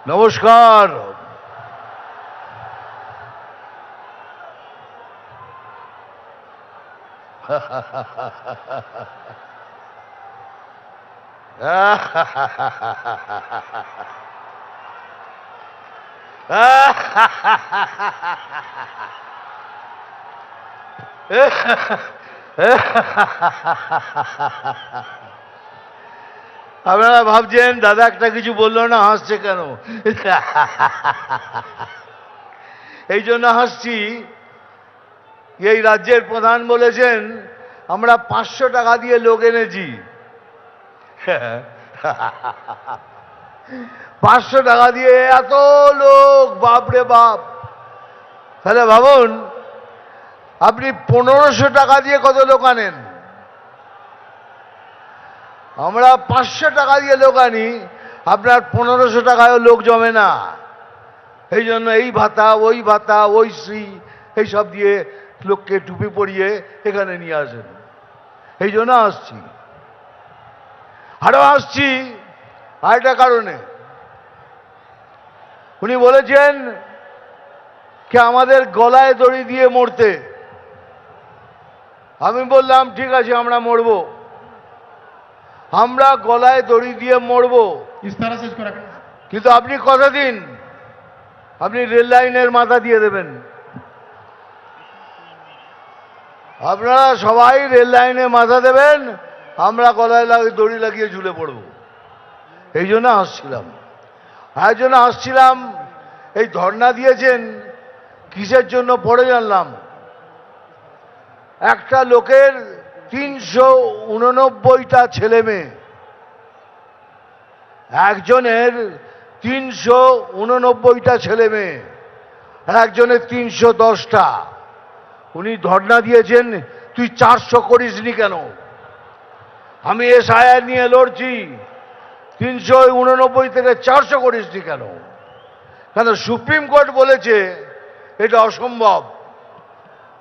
নমস্কার। আপনারা ভাবছেন দাদা একটা কিছু বললো না, হাসছে কেন? এই জন্য হাসছি, এই রাজ্যের প্রধান বলেছেন আমরা 500 টাকা দিয়ে লোক এনেছি। 500 টাকা দিয়ে এত লোক, বাপরে বাপ। তাহলে ভাবুন আপনি 1500 টাকা দিয়ে কত লোক আনেন। আমরা 500 টাকা দিয়ে লোক আনি, আপনার 1500 টাকায়ও লোক জমে না। এই জন্য এই ভাতা ওই শ্রী এইসব দিয়ে লোককে টুপি পরিয়ে এখানে নিয়ে আসেন। এই জন্য আসছি। আরো আসছি আরেকটা কারণে। উনি বলেছেন কি আমাদের গলায় দড়ি দিয়ে মরতে। আমি বললাম ঠিক আছে আমরা মরবো, আমরা গলায় দড়ি দিয়ে মরবো, কিন্তু আপনি কথা দিন আপনি রেল লাইনের মাথা দিয়ে দেবেন। আপনারা সবাই রেল লাইনে মাথা দেবেন, আমরা গলায় দড়ি লাগিয়ে ঝুলে পড়ব। এই জন্য আসছিলাম। আর জন্য আসছিলাম, এই ধর্ণা দিয়েছেন কিসের জন্য পড়ে জানলাম। একটা লোকের 389টা ছেলে মেয়ে, একজনের 389টা ছেলে মেয়ে, একজনের 310টা। উনি ধর্ণা দিয়েছেন তুই 400 করিসনি কেন? আমি এসআইআর নিয়ে লড়ছি, 389 থেকে 400 করিসনি কেন? কেন সুপ্রিম কোর্ট বলেছে এটা অসম্ভব,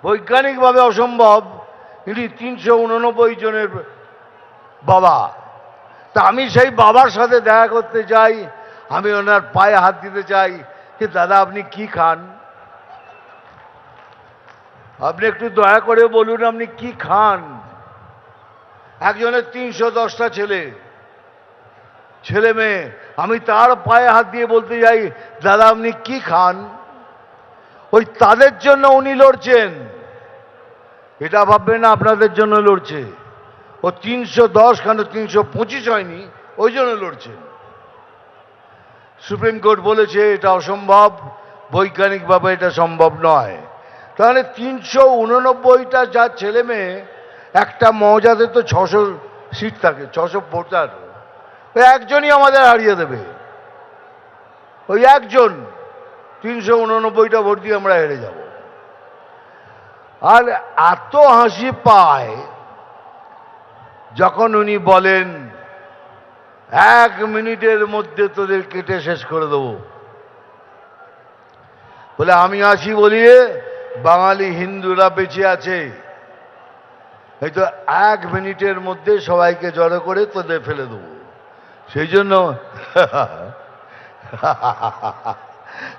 বৈজ্ঞানিকভাবে অসম্ভব। ইনি 389 জনের বাবা। তা আমি সেই বাবার সাথে দেখা করতে চাই, আমি ওনার পায়ে হাত দিতে চাই যে দাদা আপনি কি খান, আপনি একটু দয়া করে বলুন আপনি কি খান। একজনের 310টা ছেলে মেয়ে, আমি তার পায়ে হাত দিয়ে বলতে যাই দাদা আপনি কি খান। ওই তাদের জন্য উনি লড়ছেন, এটা ভাববেন না আপনাদের জন্য লড়ছে। ও 310 কেন 325 হয়নি, ওই জন্য লড়ছেন। সুপ্রিম কোর্ট বলেছে এটা অসম্ভব, বৈজ্ঞানিকভাবে এটা সম্ভব নয়। তাহলে 389টা যার ছেলে মেয়ে, একটা মৌজাতে তো 600 সিট থাকে, 600 ভোটার, ওই একজনই আমাদের হারিয়ে দেবে। ওই একজন 389টা ভোট দিয়ে আমরা হেরে যাব। আর এত হাসি পায় যখন উনি বলেন 1 মিনিটের মধ্যে তোদের কেটে শেষ করে দেবো। বলে আমি আসি বলিয়ে বাঙালি হিন্দুরা বেঁচে আছে, হয়তো 1 মিনিটের মধ্যে সবাইকে জড়ো করে তোদের ফেলে দেবো। সেই জন্য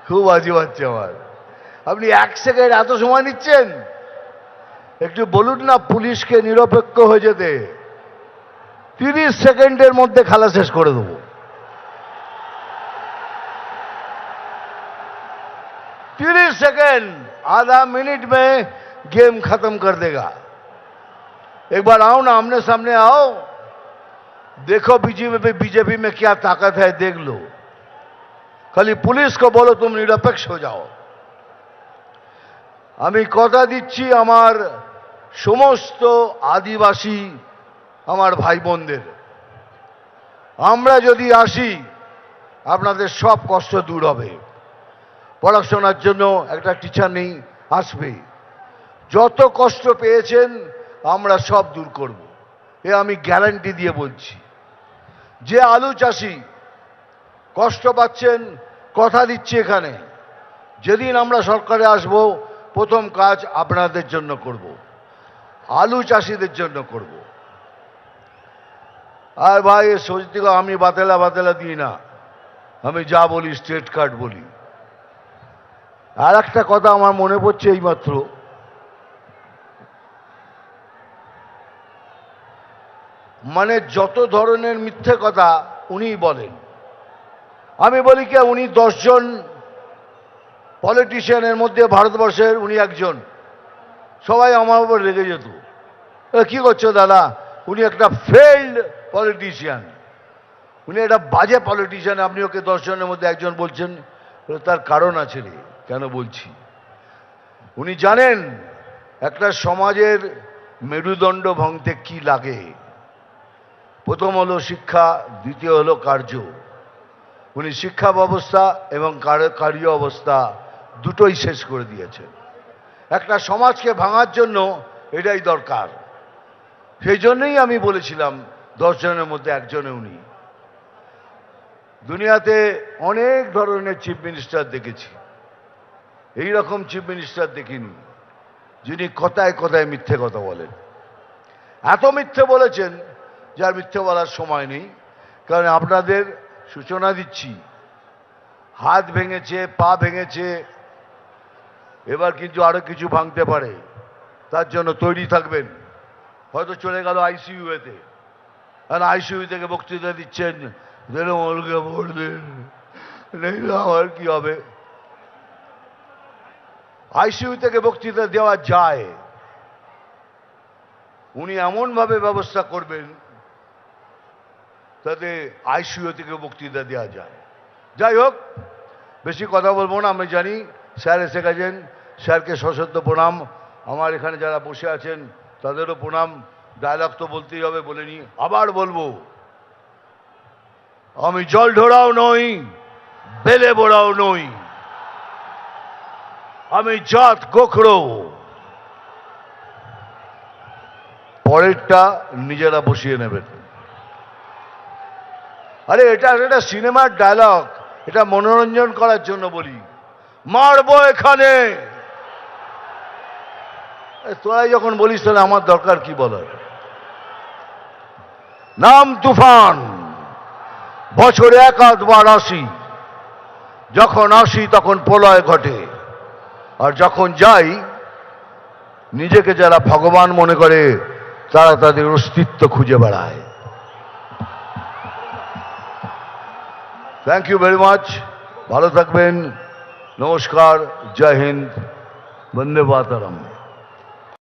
খুব হাসি পাচ্ছে আমার। আপনি 1 সেকেন্ড এত সময় নিচ্ছেন, একটু বলুন না পুলিশকে নিরপেক্ষ হয়ে যেতে। 30 সেকেন্ডের মধ্যে খেলা শেষ করে দেবো। 30 सेकंड, आधा मिनट में गेम खत्म कर देगा। एक बार आओ ना, आमने सामने आओ, देखो बीजेपी में क्या ताकत है, देख लो। खाली पुलिस को बोलो तुम निरपेक्ष हो जाओ। আমি কথা দিচ্ছি আমার সমস্ত আদিবাসী আমার ভাই বোনদের, আমরা যদি আসি আপনাদের সব কষ্ট দূর হবে। পড়াশোনার জন্য একটা টিচার নেই, আসবে। যত কষ্ট পেয়েছেন আমরা সব দূর করব, এ আমি গ্যারান্টি দিয়ে বলছি। যে আলু চাষি কষ্ট পাচ্ছেন, কথা দিচ্ছি এখানে যেদিন আমরা সরকারে আসব প্রথম কাজ আপনাদের জন্য করব, আলু চাষিদের জন্য করব। আর ভাই সত্যি আমি বাতেলা দিই না, আমি যা বলি স্ট্রেট কাট বলি। আর একটা কথা আমার মনে পড়ছে এইমাত্র, মানে যত ধরনের মিথ্যে কথা উনিই বলেন। আমি বলি কি, উনি 10 জন পলিটিশিয়ানের মধ্যে ভারতবর্ষের উনি একজন। সবাই আমার উপর রেগে যেত, কি করছো দাদা, উনি একটা ফেইল্ড পলিটিশিয়ান, উনি একটা বাজে পলিটিশিয়ান, আপনি ওকে 10 জনের মধ্যে একজন বলছেন। তার কারণ আছে রে, কেন বলছি। উনি জানেন একটা সমাজের মেরুদণ্ড ভাঙতে কি লাগে। প্রথম হলো শিক্ষা, দ্বিতীয় হলো কার্য। উনি শিক্ষা ব্যবস্থা এবং কার্য অবস্থা দুটোই শেষ করে দিয়েছেন। একটা সমাজকে ভাঙার জন্য এটাই দরকার। সেই জন্যই আমি বলেছিলাম 10 জনের মধ্যে একজনে উনি। দুনিয়াতে অনেক ধরনের চিফ মিনিস্টার দেখেছি, এই রকম চিফ মিনিস্টার দেখিনি যিনি কথায় কথায় মিথ্যে কথা বলেন। এত মিথ্যে বলেছেন যার মিথ্যে বলার সময় নেই। কারণ আপনাদের সূচনা দিচ্ছি, হাত ভেঙেছে, পা ভেঙেছে, এবার কিন্তু আরো কিছু ভাঙতে পারে, তার জন্য তৈরি থাকবেন। হয়তো চলে গেল আইসিইউতে, আর আইসিইউ থেকে বক্তৃতা দিচ্ছেন, আমার কি হবে। আইসিইউ থেকে বক্তৃতা দেওয়া যায়, উনি এমনভাবে ব্যবস্থা করবেন তাতে আইসিইউ থেকে বক্তৃতা দেওয়া যায়। যাই হোক, বেশি কথা বলবো না। আমি জানি স্যার এসে গেছেন, স্যারকে সশ্রদ্ধ প্রণাম। আমার এখানে যারা বসে আছেন তাদেরও প্রণাম। ডায়লগ তো বলতেই হবে, বলে নি, আবার বলবো। আমি জল ঢোড়াও নই, বেলে বোড়াও নই, আমি জাত গোখরো। পরেরটা নিজেরা বসিয়ে নেবেন। আরে এটা একটা সিনেমার ডায়লগ, এটা মনোরঞ্জন করার জন্য বলি। মারবো এখানে, তোরাই যখন বলিস তাহলে আমার দরকার কি বলার। নাম তুফান, বছরে 1-2 আসি, যখন আসি তখন প্রলয় ঘটে, আর যখন যাই নিজেকে যারা ভগবান মনে করে তারা তাদের অস্তিত্ব খুঁজে বেড়ায়। থ্যাংক ইউ ভেরি মাচ, ভালো থাকবেন, নমস্কার, জয় হিন্দ, বন্দে মাতরম।